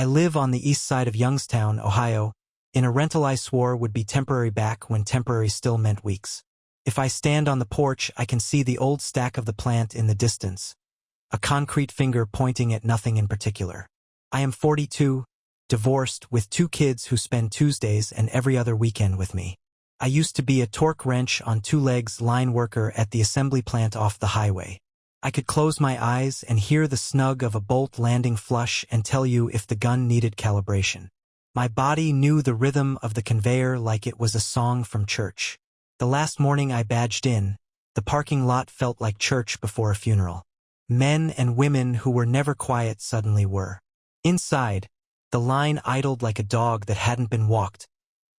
I live on the east side of Youngstown, Ohio, in a rental I swore would be temporary back when temporary still meant weeks. If I stand on the porch, I can see the old stack of the plant in the distance, a concrete finger pointing at nothing in particular. I am 42, divorced, with 2 kids who spend Tuesdays and every other weekend with me. I used to be a torque wrench on 2 legs line worker at the assembly plant off the highway. I could close my eyes and hear the snug of a bolt landing flush and tell you if the gun needed calibration. My body knew the rhythm of the conveyor like it was a song from church. The last morning I badged in, the parking lot felt like church before a funeral. Men and women who were never quiet suddenly were. Inside, the line idled like a dog that hadn't been walked,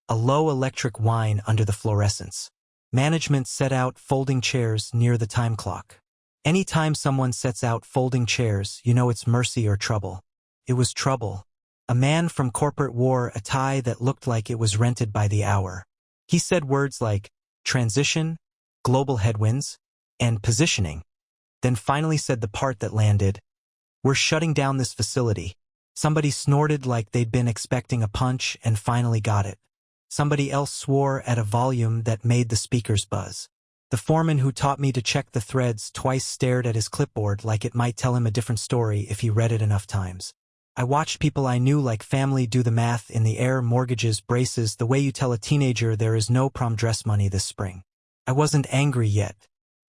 a low electric whine under the fluorescence. Management set out folding chairs near the time clock. Any time someone sets out folding chairs, you know it's mercy or trouble. It was trouble. A man from corporate wore a tie that looked like it was rented by the hour. He said words like transition, global headwinds, and positioning. Then finally said the part that landed, "We're shutting down this facility." Somebody snorted like they'd been expecting a punch and finally got it. Somebody else swore at a volume that made the speakers buzz. The foreman who taught me to check the threads twice stared at his clipboard like it might tell him a different story if he read it enough times. I watched people I knew like family do the math in the air, mortgages, braces, the way you tell a teenager there is no prom dress money this spring. I wasn't angry yet.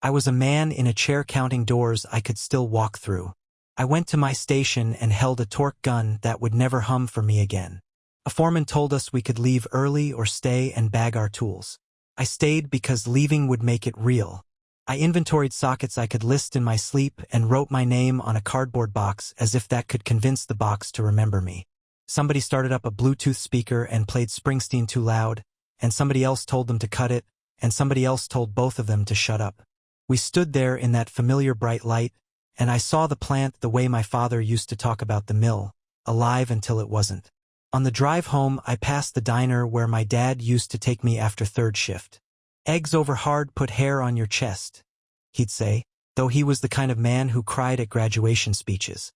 I was a man in a chair counting doors I could still walk through. I went to my station and held a torque gun that would never hum for me again. A foreman told us we could leave early or stay and bag our tools. I stayed because leaving would make it real. I inventoried sockets I could list in my sleep and wrote my name on a cardboard box as if that could convince the box to remember me. Somebody started up a Bluetooth speaker and played Springsteen too loud, and somebody else told them to cut it, and somebody else told both of them to shut up. We stood there in that familiar bright light, and I saw the plant the way my father used to talk about the mill, alive until it wasn't. On the drive home, I passed the diner where my dad used to take me after third shift. "Eggs over hard put hair on your chest," he'd say, though he was the kind of man who cried at graduation speeches.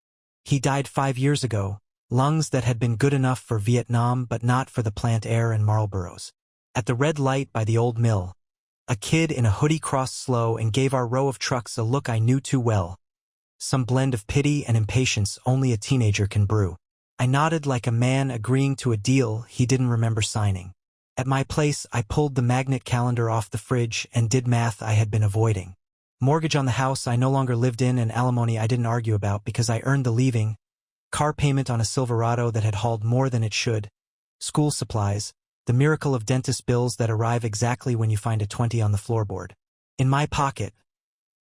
He died 5 years ago, lungs that had been good enough for Vietnam but not for the plant air and Marlboros. At the red light by the old mill, a kid in a hoodie crossed slow and gave our row of trucks a look I knew too well, some blend of pity and impatience only a teenager can brew. I nodded like a man agreeing to a deal he didn't remember signing. At my place, I pulled the magnet calendar off the fridge and did math I had been avoiding. Mortgage on the house I no longer lived in and alimony I didn't argue about because I earned the leaving, car payment on a Silverado that had hauled more than it should, school supplies, the miracle of dentist bills that arrive exactly when you find a 20 on the floorboard. In my pocket,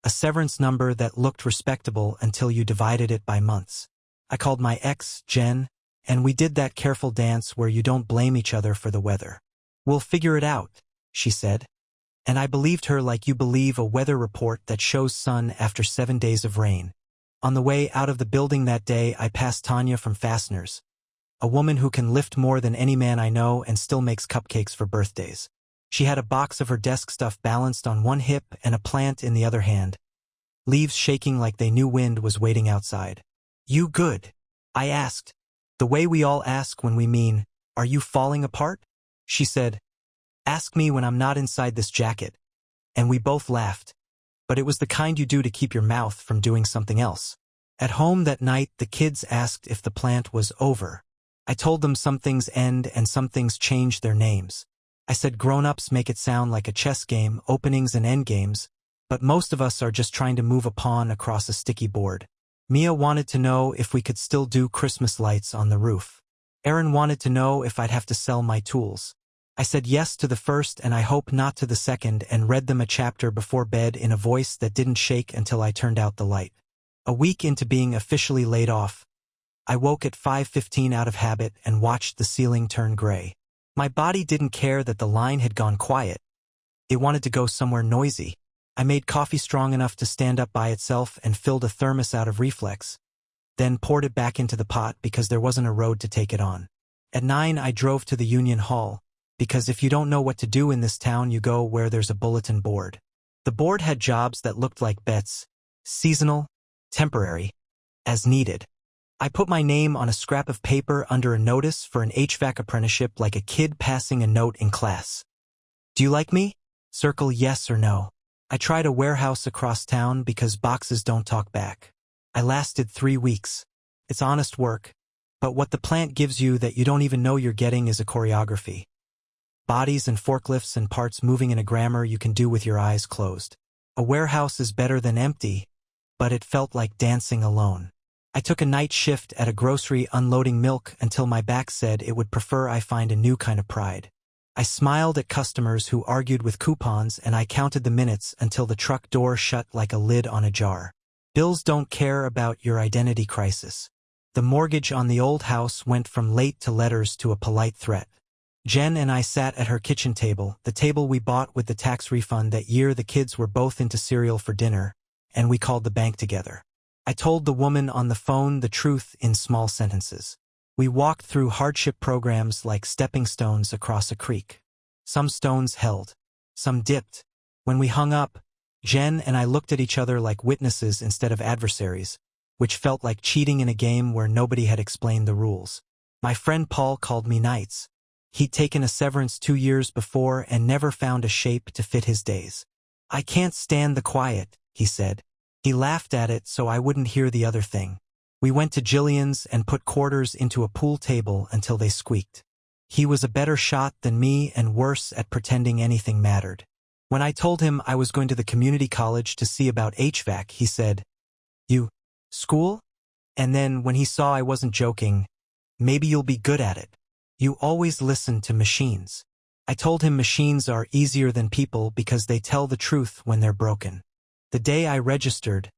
a severance number that looked respectable until you divided it by months. I called my ex, Jen, and we did that careful dance where you don't blame each other for the weather. "We'll figure it out," she said. And I believed her like you believe a weather report that shows sun after 7 days of rain. On the way out of the building that day, I passed Tanya from Fasteners, a woman who can lift more than any man I know and still makes cupcakes for birthdays. She had a box of her desk stuff balanced on one hip and a plant in the other hand, leaves shaking like they knew wind was waiting outside. "You good?" I asked, the way we all ask when we mean, "Are you falling apart?" She said, "Ask me when I'm not inside this jacket." And we both laughed. But it was the kind you do to keep your mouth from doing something else. At home that night, the kids asked if the plant was over. I told them some things end and some things change their names. I said grown-ups make it sound like a chess game, openings and endgames, but most of us are just trying to move a pawn across a sticky board. Mia wanted to know if we could still do Christmas lights on the roof. Aaron wanted to know if I'd have to sell my tools. I said yes to the first and I hope not to the second and read them a chapter before bed in a voice that didn't shake until I turned out the light. A week into being officially laid off, I woke at 5:15 out of habit and watched the ceiling turn gray. My body didn't care that the line had gone quiet. It wanted to go somewhere noisy. I made coffee strong enough to stand up by itself and filled a thermos out of reflex, then poured it back into the pot because there wasn't a road to take it on. At 9 I drove to the Union Hall, because if you don't know what to do in this town you go where there's a bulletin board. The board had jobs that looked like bets, seasonal, temporary, as needed. I put my name on a scrap of paper under a notice for an HVAC apprenticeship like a kid passing a note in class. Do you like me? Circle yes or no. I tried a warehouse across town because boxes don't talk back. I lasted 3 weeks. It's honest work, but what the plant gives you that you don't even know you're getting is a choreography. Bodies and forklifts and parts moving in a grammar you can do with your eyes closed. A warehouse is better than empty, but it felt like dancing alone. I took a night shift at a grocery unloading milk until my back said it would prefer I find a new kind of pride. I smiled at customers who argued with coupons and I counted the minutes until the truck door shut like a lid on a jar. Bills don't care about your identity crisis. The mortgage on the old house went from late to letters to a polite threat. Jen and I sat at her kitchen table, the table we bought with the tax refund that year the kids were both into cereal for dinner, and we called the bank together. I told the woman on the phone the truth in small sentences. We walked through hardship programs like stepping stones across a creek. Some stones held. Some dipped. When we hung up, Jen and I looked at each other like witnesses instead of adversaries, which felt like cheating in a game where nobody had explained the rules. My friend Paul called me Knights. He'd taken a severance 2 years before and never found a shape to fit his days. I can't stand the quiet, he said. He laughed at it so I wouldn't hear the other thing. We went to Jillian's and put quarters into a pool table until they squeaked. He was a better shot than me and worse at pretending anything mattered. When I told him I was going to the community college to see about HVAC, he said, "You, school?" And then when he saw I wasn't joking, "Maybe you'll be good at it. You always listen to machines." I told him machines are easier than people because they tell the truth when they're broken. The day I registered,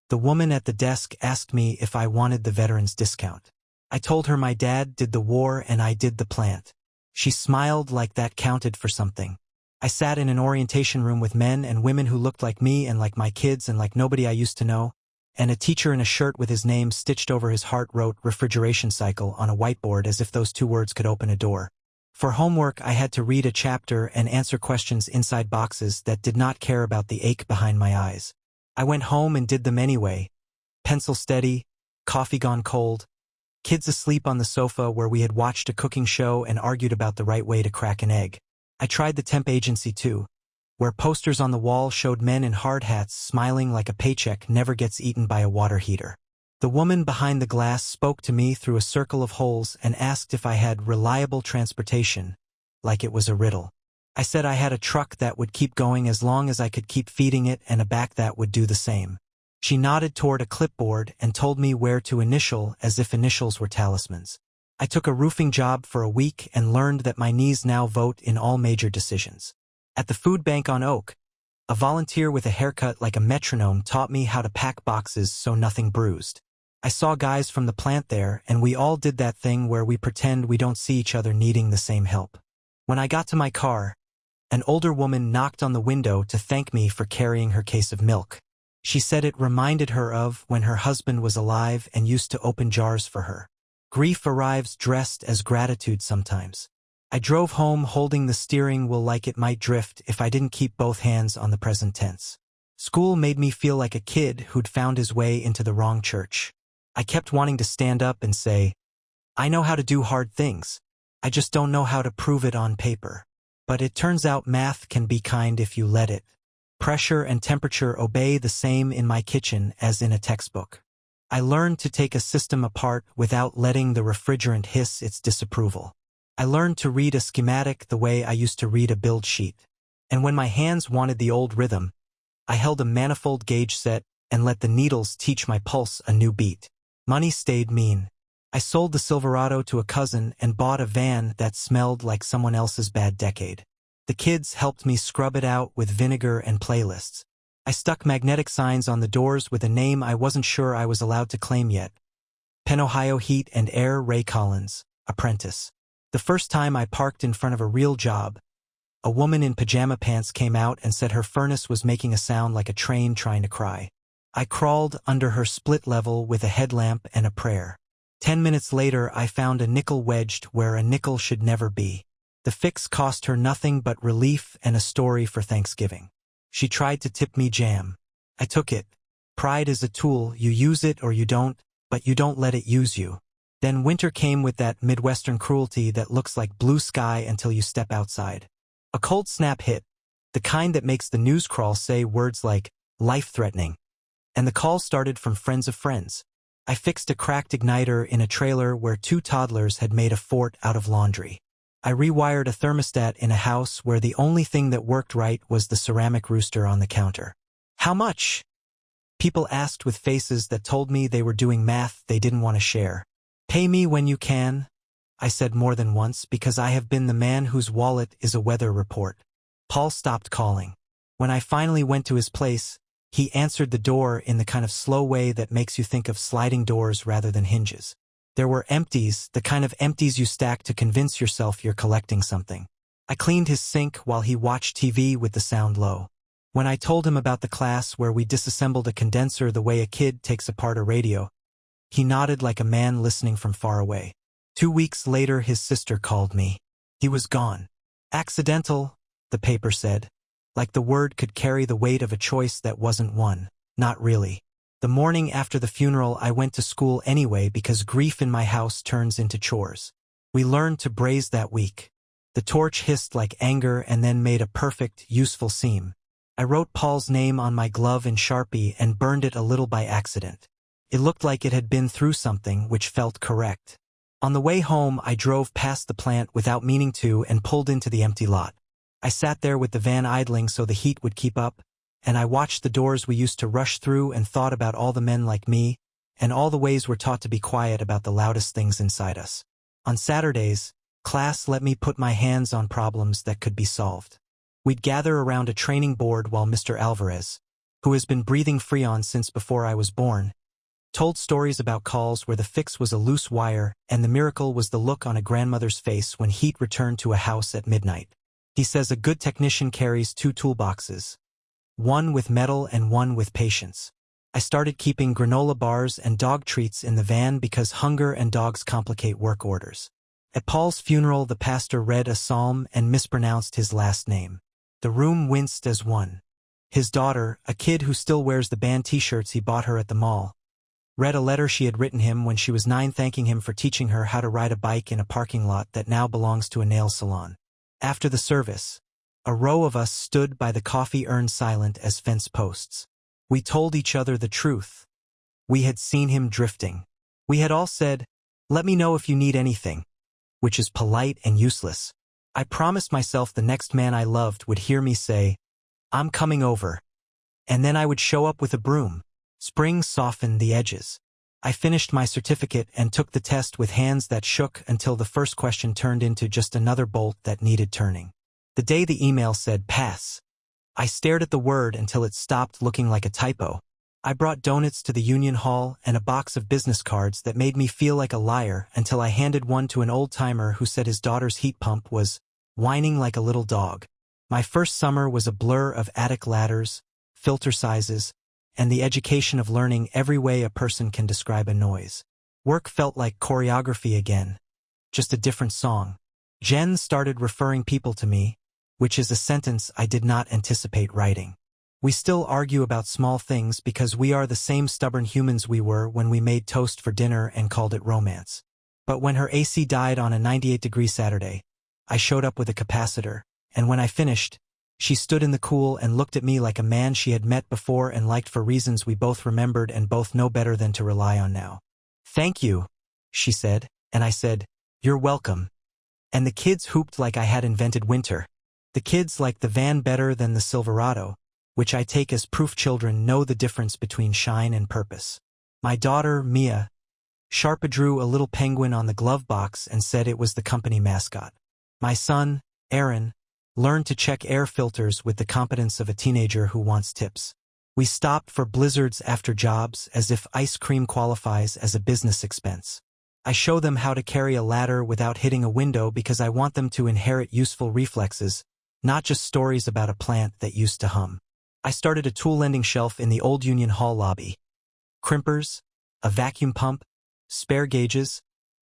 the woman at the desk asked me if I wanted the veterans discount. I told her my dad did the war and I did the plant. She smiled like that counted for something. I sat in an orientation room with men and women who looked like me and like my kids and like nobody I used to know, and a teacher in a shirt with his name stitched over his heart wrote refrigeration cycle on a whiteboard as if those 2 words could open a door. For homework, I had to read a chapter and answer questions inside boxes that did not care about the ache behind my eyes. I went home and did them anyway. Pencil steady, coffee gone cold, kids asleep on the sofa where we had watched a cooking show and argued about the right way to crack an egg. I tried the temp agency too, where posters on the wall showed men in hard hats smiling like a paycheck never gets eaten by a water heater. The woman behind the glass spoke to me through a circle of holes and asked if I had reliable transportation, like it was a riddle. I said I had a truck that would keep going as long as I could keep feeding it and a back that would do the same. She nodded toward a clipboard and told me where to initial as if initials were talismans. I took a roofing job for a week and learned that my knees now vote in all major decisions. At the food bank on Oak, a volunteer with a haircut like a metronome taught me how to pack boxes so nothing bruised. I saw guys from the plant there, and we all did that thing where we pretend we don't see each other needing the same help. When I got to my car, an older woman knocked on the window to thank me for carrying her case of milk. She said it reminded her of when her husband was alive and used to open jars for her. Grief arrives dressed as gratitude sometimes. I drove home holding the steering wheel like it might drift if I didn't keep both hands on the present tense. School made me feel like a kid who'd found his way into the wrong church. I kept wanting to stand up and say, "I know how to do hard things. I just don't know how to prove it on paper." But it turns out math can be kind if you let it. Pressure and temperature obey the same in my kitchen as in a textbook. I learned to take a system apart without letting the refrigerant hiss its disapproval. I learned to read a schematic the way I used to read a build sheet. And when my hands wanted the old rhythm, I held a manifold gauge set and let the needles teach my pulse a new beat. Money stayed mean. I sold the Silverado to a cousin and bought a van that smelled like someone else's bad decade. The kids helped me scrub it out with vinegar and playlists. I stuck magnetic signs on the doors with a name I wasn't sure I was allowed to claim yet. Penn Ohio Heat and Air Ray Collins, apprentice. The first time I parked in front of a real job, a woman in pajama pants came out and said her furnace was making a sound like a train trying to cry. I crawled under her split level with a headlamp and a prayer. 10 minutes later, I found a nickel wedged where a nickel should never be. The fix cost her nothing but relief and a story for Thanksgiving. She tried to tip me jam. I took it. Pride is a tool, you use it or you don't, but you don't let it use you. Then winter came with that Midwestern cruelty that looks like blue sky until you step outside. A cold snap hit, the kind that makes the news crawl say words like life-threatening. And the call started from friends of friends. I fixed a cracked igniter in a trailer where 2 toddlers had made a fort out of laundry. I rewired a thermostat in a house where the only thing that worked right was the ceramic rooster on the counter. How much? People asked with faces that told me they were doing math they didn't want to share. Pay me when you can, I said more than once, because I have been the man whose wallet is a weather report. Paul stopped calling. When I finally went to his place, he answered the door in the kind of slow way that makes you think of sliding doors rather than hinges. There were empties, the kind of empties you stack to convince yourself you're collecting something. I cleaned his sink while he watched TV with the sound low. When I told him about the class where we disassembled a condenser the way a kid takes apart a radio, he nodded like a man listening from far away. 2 weeks later, his sister called me. He was gone. Accidental, the paper said. Like the word could carry the weight of a choice that wasn't one. Not really. The morning after the funeral, I went to school anyway because grief in my house turns into chores. We learned to braise that week. The torch hissed like anger and then made a perfect, useful seam. I wrote Paul's name on my glove in Sharpie and burned it a little by accident. It looked like it had been through something, which felt correct. On the way home, I drove past the plant without meaning to and pulled into the empty lot. I sat there with the van idling so the heat would keep up, and I watched the doors we used to rush through and thought about all the men like me, and all the ways we're taught to be quiet about the loudest things inside us. On Saturdays, class let me put my hands on problems that could be solved. We'd gather around a training board while Mr. Alvarez, who has been breathing Freon since before I was born, told stories about calls where the fix was a loose wire and the miracle was the look on a grandmother's face when heat returned to a house at midnight. He says a good technician carries 2 toolboxes, one with metal and one with patience. I started keeping granola bars and dog treats in the van because hunger and dogs complicate work orders. At Paul's funeral, the pastor read a psalm and mispronounced his last name. The room winced as one. His daughter, a kid who still wears the band t-shirts he bought her at the mall, read a letter she had written him when she was 9 thanking him for teaching her how to ride a bike in a parking lot that now belongs to a nail salon. After the service, a row of us stood by the coffee urn silent as fence posts. We told each other the truth. We had seen him drifting. We had all said, "Let me know if you need anything," which is polite and useless. I promised myself the next man I loved would hear me say, "I'm coming over." And then I would show up with a broom. Spring softened the edges. I finished my certificate and took the test with hands that shook until the first question turned into just another bolt that needed turning. The day the email said pass, I stared at the word until it stopped looking like a typo. I brought donuts to the union hall and a box of business cards that made me feel like a liar until I handed one to an old-timer who said his daughter's heat pump was whining like a little dog. My first summer was a blur of attic ladders, filter sizes, and the education of learning every way a person can describe a noise. Work felt like choreography again, just a different song. Jen started referring people to me, which is a sentence I did not anticipate writing. We still argue about small things because we are the same stubborn humans we were when we made toast for dinner and called it romance. But when her AC died on a 98-degree Saturday, I showed up with a capacitor, and when I finished, she stood in the cool and looked at me like a man she had met before and liked for reasons we both remembered and both know better than to rely on now. "Thank you," she said, and I said, "You're welcome." And the kids hooped like I had invented winter. The kids liked the van better than the Silverado, which I take as proof children know the difference between shine and purpose. My daughter, Mia, Sharpa drew a little penguin on the glove box and said it was the company mascot. My son, Aaron, learned to check air filters with the competence of a teenager who wants tips. We stopped for blizzards after jobs as if ice cream qualifies as a business expense. I show them how to carry a ladder without hitting a window because I want them to inherit useful reflexes, not just stories about a plant that used to hum. I started a tool lending shelf in the old Union Hall lobby. Crimpers, a vacuum pump, spare gauges,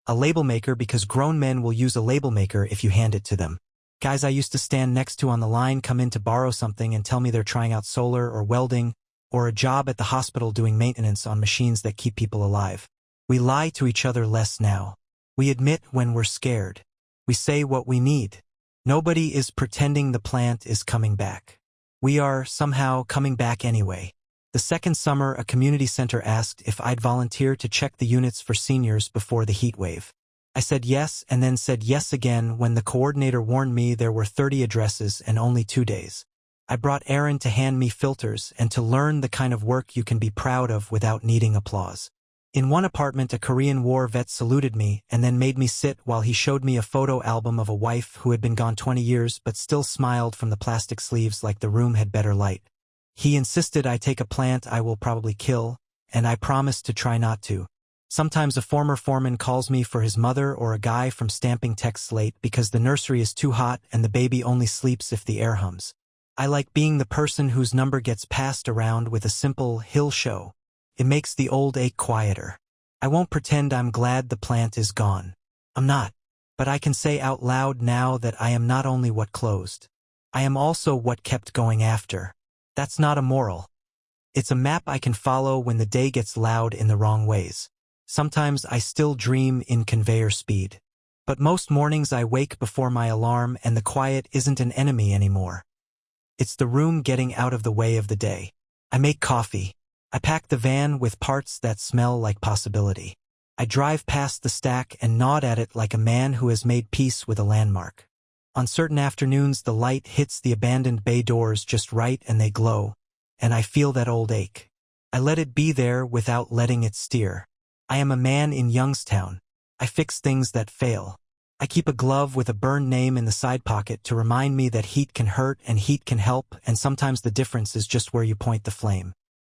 a label maker because grown men will use a label maker if you hand it to them. Guys I used to stand next to on the line come in to borrow something and tell me they're trying out solar or welding or a job at the hospital doing maintenance on machines that keep people alive. We lie to each other less now. We admit when we're scared. We say what we need. Nobody is pretending the plant is coming back. We are somehow coming back anyway. The second summer, a community center asked if I'd volunteer to check the units for seniors before the heat wave. I said yes and then said yes again when the coordinator warned me there were 30 addresses and only 2 days. I brought Aaron to hand me filters and to learn the kind of work you can be proud of without needing applause. In one apartment, a Korean War vet saluted me and then made me sit while he showed me a photo album of a wife who had been gone 20 years but still smiled from the plastic sleeves like the room had better light. He insisted I take a plant I will probably kill, and I promised to try not to. Sometimes a former foreman calls me for his mother or a guy from stamping texts late because the nursery is too hot and the baby only sleeps if the air hums. I like being the person whose number gets passed around with a simple "he'll show." It makes the old ache quieter. I won't pretend I'm glad the plant is gone. I'm not. But I can say out loud now that I am not only what closed. I am also what kept going after. That's not a moral. It's a map I can follow when the day gets loud in the wrong ways. Sometimes I still dream in conveyor speed. But most mornings I wake before my alarm and the quiet isn't an enemy anymore. It's the room getting out of the way of the day. I make coffee. I pack the van with parts that smell like possibility. I drive past the stack and nod at it like a man who has made peace with a landmark. On certain afternoons, the light hits the abandoned bay doors just right and they glow, and I feel that old ache. I let it be there without letting it steer. I am a man in Youngstown. I fix things that fail. I keep a glove with a burned name in the side pocket to remind me that heat can hurt and heat can help, and sometimes the difference is just where you point the flame.